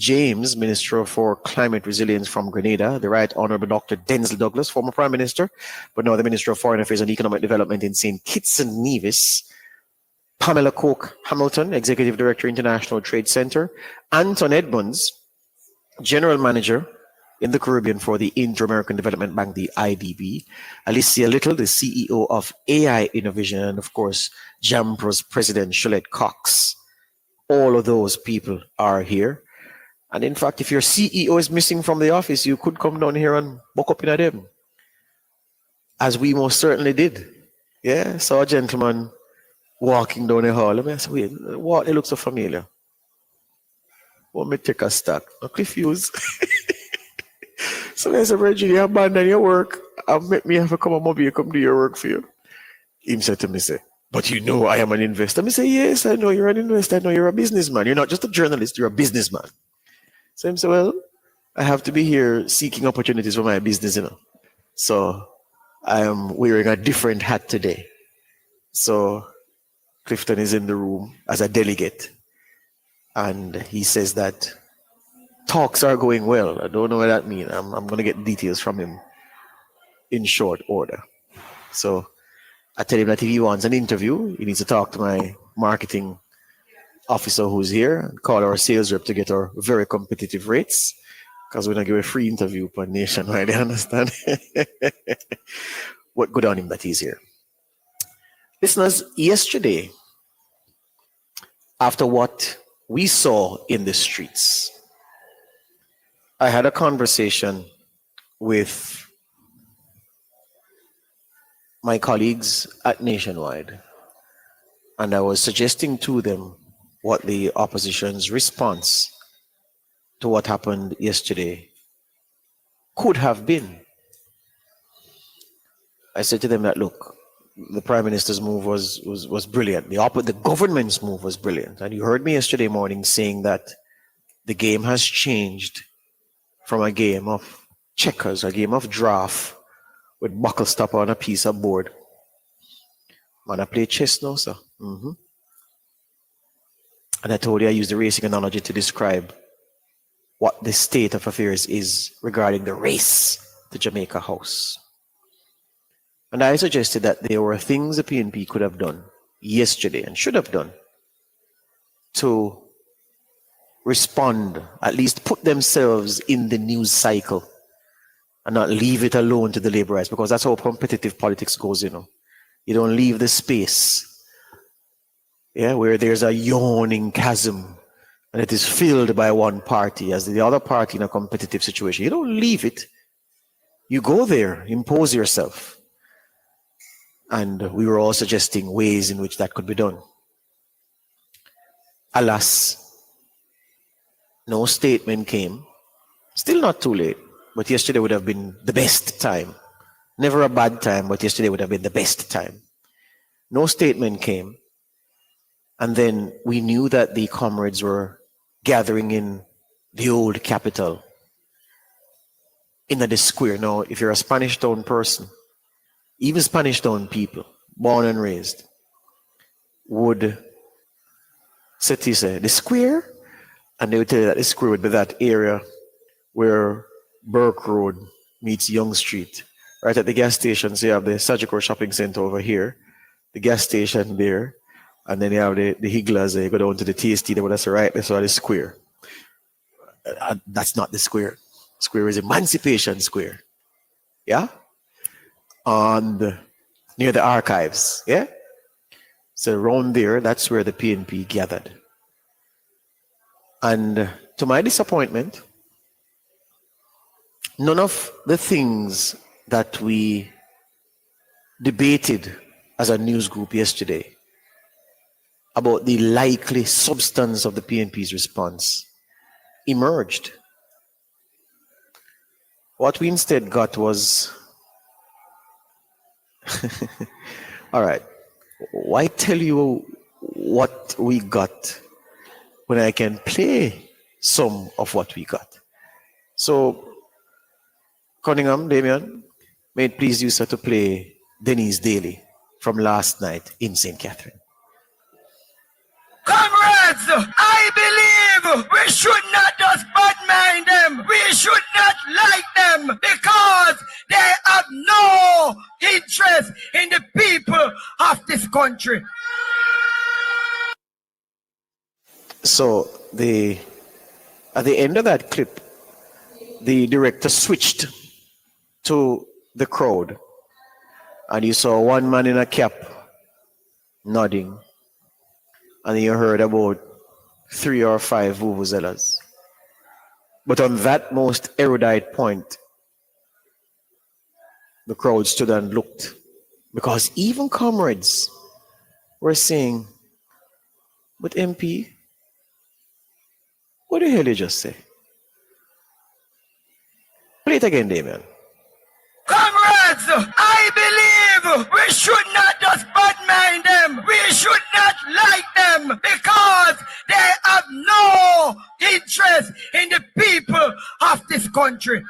James, Minister for Climate Resilience from Grenada, the Right Honourable Dr. Denzel Douglas, former Prime Minister, but now the Minister of Foreign Affairs and Economic Development in St. Kitts and Nevis, Pamela Coke Hamilton, Executive Director, International Trade Center, Anton Edmonds, General Manager in the Caribbean for the Inter-American Development Bank, the IDB, Alicia Little, the CEO of AI Innovation, and of course, JAMPRO's President, Sholette Cox. All of those people are here. And in fact, if your CEO is missing from the office, you could come down here and buck up in at them, as we most certainly did. Yeah, saw a gentleman walking down the hall. I said, wait, what? It looks so familiar. Want me to take a stock? I'm confused. So I said, Reggie, you abandon your work and make me have to come on mobile, come do your work for you. He said to me, say, but you know I am an investor. I say, yes, I know you're an investor. I know you're a businessman. You're not just a journalist, you're a businessman. So I said, well, I have to be here seeking opportunities for my business, you know. So I am wearing a different hat today. So Clifton is in the room as a delegate. And he says that talks are going well. I don't know what that means. I'm going to get details from him in short order. So I tell him that if he wants an interview, he needs to talk to my marketing officer who's here and call our sales rep to get our very competitive rates, because we're going to give a free interview per nationwide. I understand. What good on him that he's here. Listeners, yesterday, after what we saw in the streets, I had a conversation with my colleagues at Nationwide, and I was suggesting to them what the opposition's response to what happened yesterday could have been. I said to them that, look, the Prime Minister's move was brilliant. The government's move was brilliant. And you heard me yesterday morning saying that the game has changed from a game of checkers, a game of draft with buckle stopper on a piece of board. Man, I play chess now, sir. And I told you I used the racing analogy to describe what the state of affairs is regarding the race to Jamaica House. And I suggested that there were things the PNP could have done yesterday and should have done to respond, at least put themselves in the news cycle and not leave it alone to the laborites, because that's how competitive politics goes, you know. You don't leave the space, yeah, where there's a yawning chasm and it is filled by one party as the other party in a competitive situation. You don't leave it. You go there, impose yourself. And we were all suggesting ways in which that could be done. Alas, no statement came. Still not too late, but yesterday would have been the best time. Never a bad time, but yesterday would have been the best time. No statement came. And then we knew that the comrades were gathering in the old capital, in the square. Now, if you're a Spanish Town person, even Spanish Town people, born and raised, would say to you, the square? And they would tell you that the square would be that area where Burke Road meets Young Street. Right at the gas station, so you have the Sagicor Shopping Center over here, the gas station there, and then you have the Higlas, you go down to the TST, that's right, that's the square. That's not the square. Square is Emancipation Square. Yeah? And near the archives, yeah? So around there, that's where the PNP gathered. And to my disappointment, none of the things that we debated as a news group yesterday about the likely substance of the PNP's response emerged. What we instead got was, all right, why tell you what we got when I can play some of what we got? So, Cunningham, Damien, may it please you, sir, to play Denise Daly from last night in St. Catherine. Comrades, I believe we should not just badmind them. We should not like them because they have no interest in the people of this country. So at the end of that clip, the director switched to the crowd, and you saw one man in a cap nodding, and you heard about 3 or 5 vuvuzelas. But on that most erudite point, the crowd stood and looked, because even comrades were saying, but MP, what the hell did you just say? Play it again, Damien. Comrades, I believe we should not just badmind them. We should not like them because they have no interest in the people of this country.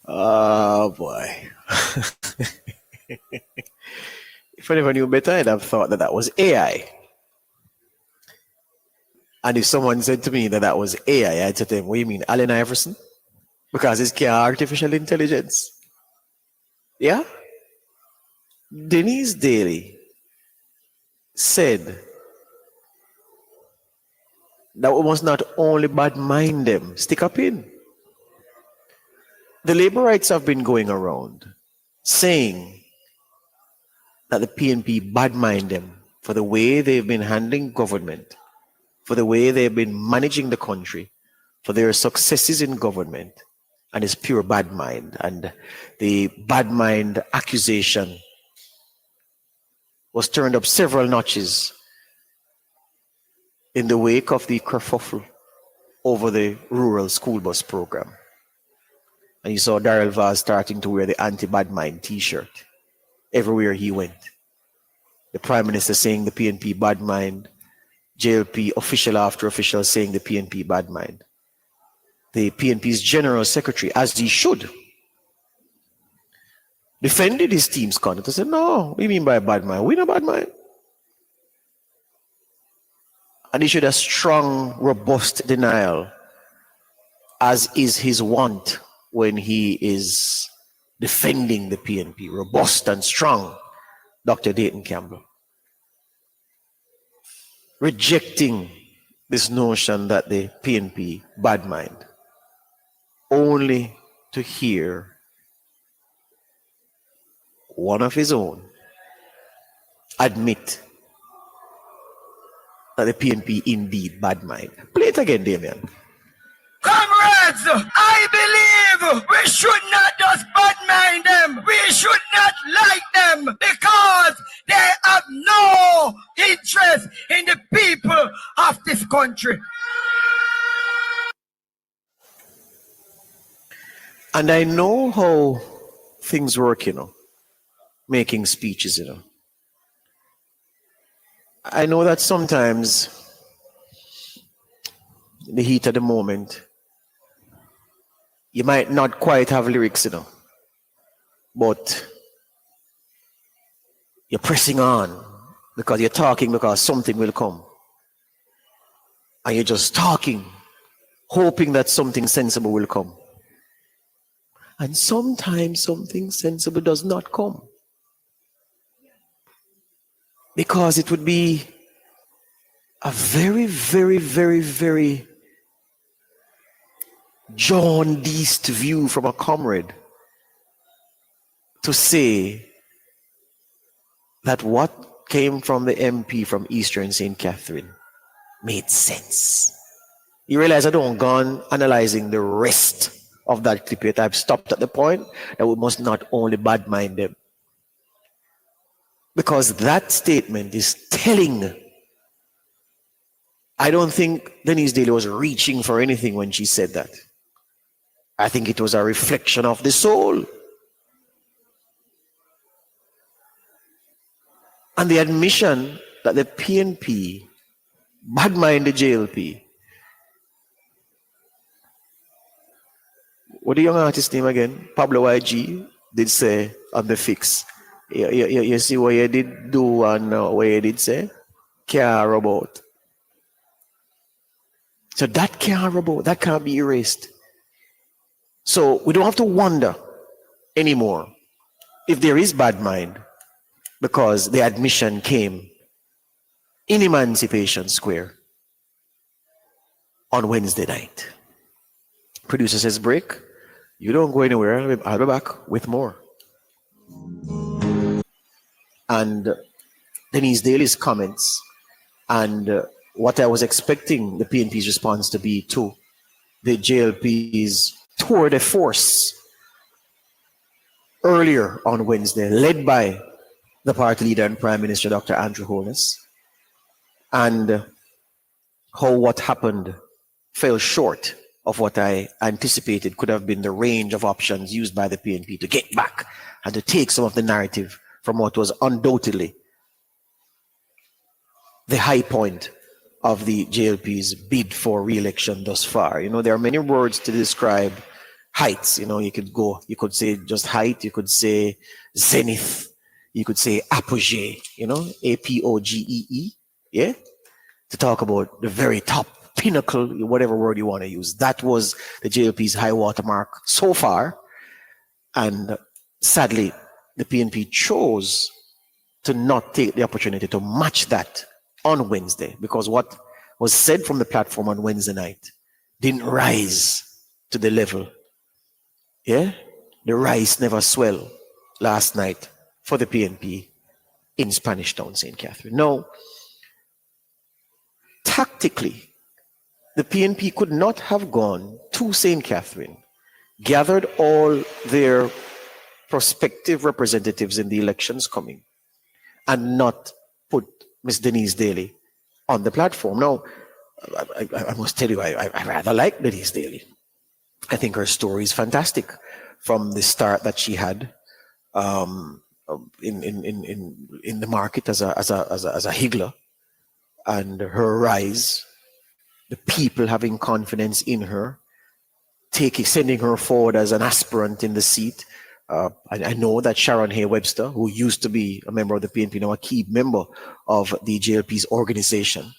Oh boy. If I never knew better, I'd have thought that was AI. And if someone said to me that was AI, I'd say to them, what do you mean, Allen Iverson? Because it's artificial intelligence. Yeah? Denise Daly said that we must not only badmind them, stick up in. The labor rights have been going around saying that the PNP badmind them for the way they've been handling government, for the way they've been managing the country, for their successes in government, and it's pure bad mind. And the bad mind accusation was turned up several notches in the wake of the kerfuffle over the rural school bus program. And you saw Darrell Vaz starting to wear the anti-bad mind t-shirt everywhere he went. The Prime Minister saying the PNP bad mind, JLP official after official saying the PNP bad mind. The PNP's General Secretary, as he should, defended his team's conduct and said, no, what do you mean by bad mind? We're not bad mind. And he showed a strong, robust denial, as is his wont when he is defending the PNP, robust and strong, Dr. Dayton Campbell. Rejecting this notion that the PNP bad mind, only to hear one of his own admit that the PNP indeed bad mind. Play it again, Damien. Comrades, I believe we should not just badmind them. We should not like them because they have no interest in the people of this country. And I know how things work, making speeches, I know that sometimes in the heat of the moment, you might not quite have lyrics, but you're pressing on because you're talking because something will come. And you're just talking, hoping that something sensible will come. And sometimes something sensible does not come. Because it would be a very, very, very, very jaundiced view from a comrade to say that what came from the MP from Eastern St. Catherine made sense. You realize I don't go on analyzing the rest of that clip yet. I've stopped at the point that we must not only badmind them. Because that statement is telling. I don't think Denise Daly was reaching for anything when she said that. I think it was a reflection of the soul. And the admission that the PNP badmined the JLP What the young artist name again? Pablo YG did say on the fix. You see what you did do and what you did say? Care about. So that care about, that can't be erased. So we don't have to wonder anymore if there is bad mind because the admission came in Emancipation Square on Wednesday night. Producer says, break. You don't go anywhere. I'll be back with more. And Denise Daly's comments and what I was expecting the PNP's response to be to the JLP's tour de force earlier on Wednesday, led by the party leader and Prime Minister, Dr. Andrew Holness, and how what happened fell short of what I anticipated could have been the range of options used by the PNP to get back and to take some of the narrative from what was undoubtedly the high point of the JLP's bid for re-election thus far. You know, there are many words to describe heights. You know, you could say just height, you could say zenith, you could say apogee, you know, APOGEE, yeah? To talk about the very top pinnacle, whatever word you want to use. That was the JLP's high watermark so far. And sadly, the PNP chose to not take the opportunity to match that on Wednesday, because what was said from the platform on Wednesday night didn't rise to the level. Yeah? The rice never swell last night for the PNP in Spanish Town, St. Catherine. No, tactically, the PNP could not have gone to St. Catherine, gathered all their prospective representatives in the elections coming, and not put Ms. Denise Daly on the platform. Now, I must tell you, I rather like Denise Daly. I think her story is fantastic from the start that she had in the market as a higgler, and her rise, the people having confidence in her, sending her forward as an aspirant in the seat. I know that Sharon Hay Webster, who used to be a member of the PNP, now a key member of the JLP's organization,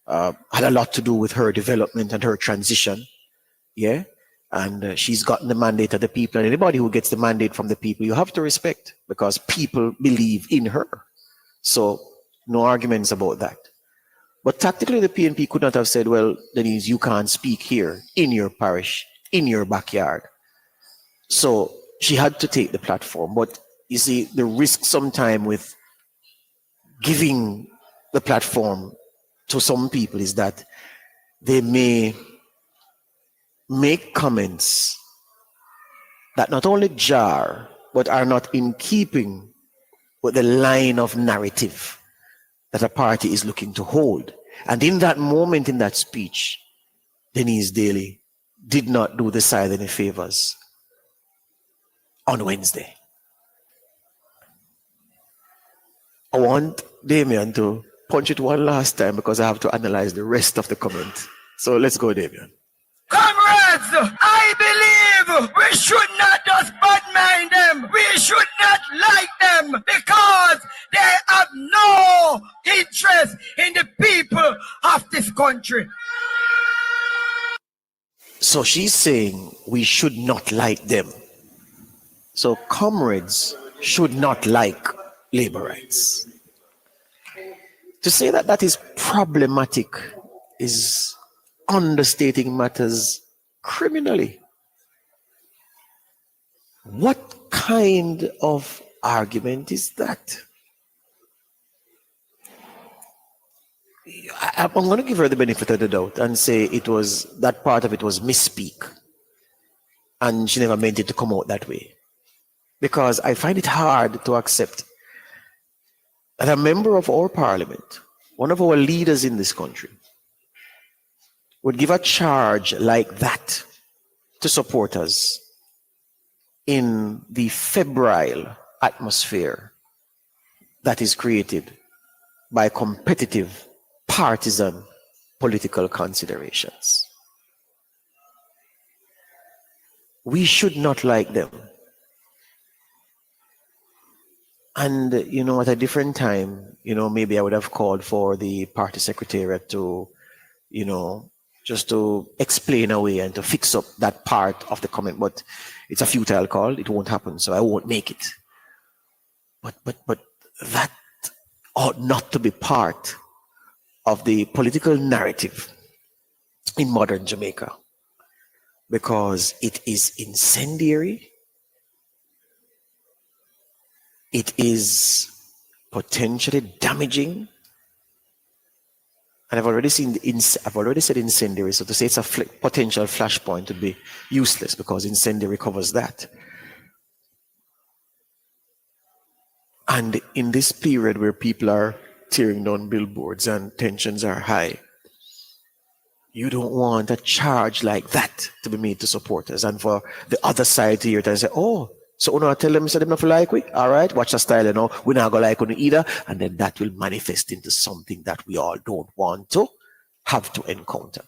had a lot to do with her development and her transition. Yeah. And she's gotten the mandate of the people. And anybody who gets the mandate from the people, you have to respect, because people believe in her. So no arguments about that. But tactically, the PNP could not have said, well, Denise, you can't speak here in your parish, in your backyard. So she had to take the platform. But you see, the risk sometime with giving the platform to some people is that they may make comments that not only jar, but are not in keeping with the line of narrative that a party is looking to hold. And in that moment, in that speech, Denise Daly did not do the side any favors on Wednesday. I want Damien to punch it one last time because I have to analyze the rest of the comment. So let's go, Damien. Comrades, I believe we should not just badmind them. We should not like them because they have no interest in the people of this country. So she's saying we should not like them. So comrades should not like labor rights. To say that that is problematic is understating matters criminally. What kind of argument is that? I'm going to give her the benefit of the doubt and say that part of it was misspeak, and she never meant it to come out that way. Because I find it hard to accept that a member of our parliament, one of our leaders in this country, would give a charge like that to supporters in the febrile atmosphere that is created by competitive, partisan political considerations. we should not like them. And, at a different time, maybe I would have called for the party secretariat to, just to explain away and to fix up that part of the comment. But it's a futile call. It won't happen. So I won't make it. But that ought not to be part of the political narrative in modern Jamaica, because it is incendiary. It is potentially damaging. And I've already said incendiary, so to say it's a potential flashpoint would be useless, because incendiary covers that. And in this period where people are tearing down billboards and tensions are high, you don't want a charge like that to be made to supporters, and for the other side to hear it and say, oh, so when I tell them, say them not like we, all right, watch the style, we're not gonna like on either, and then that will manifest into something that we all don't want to have to encounter.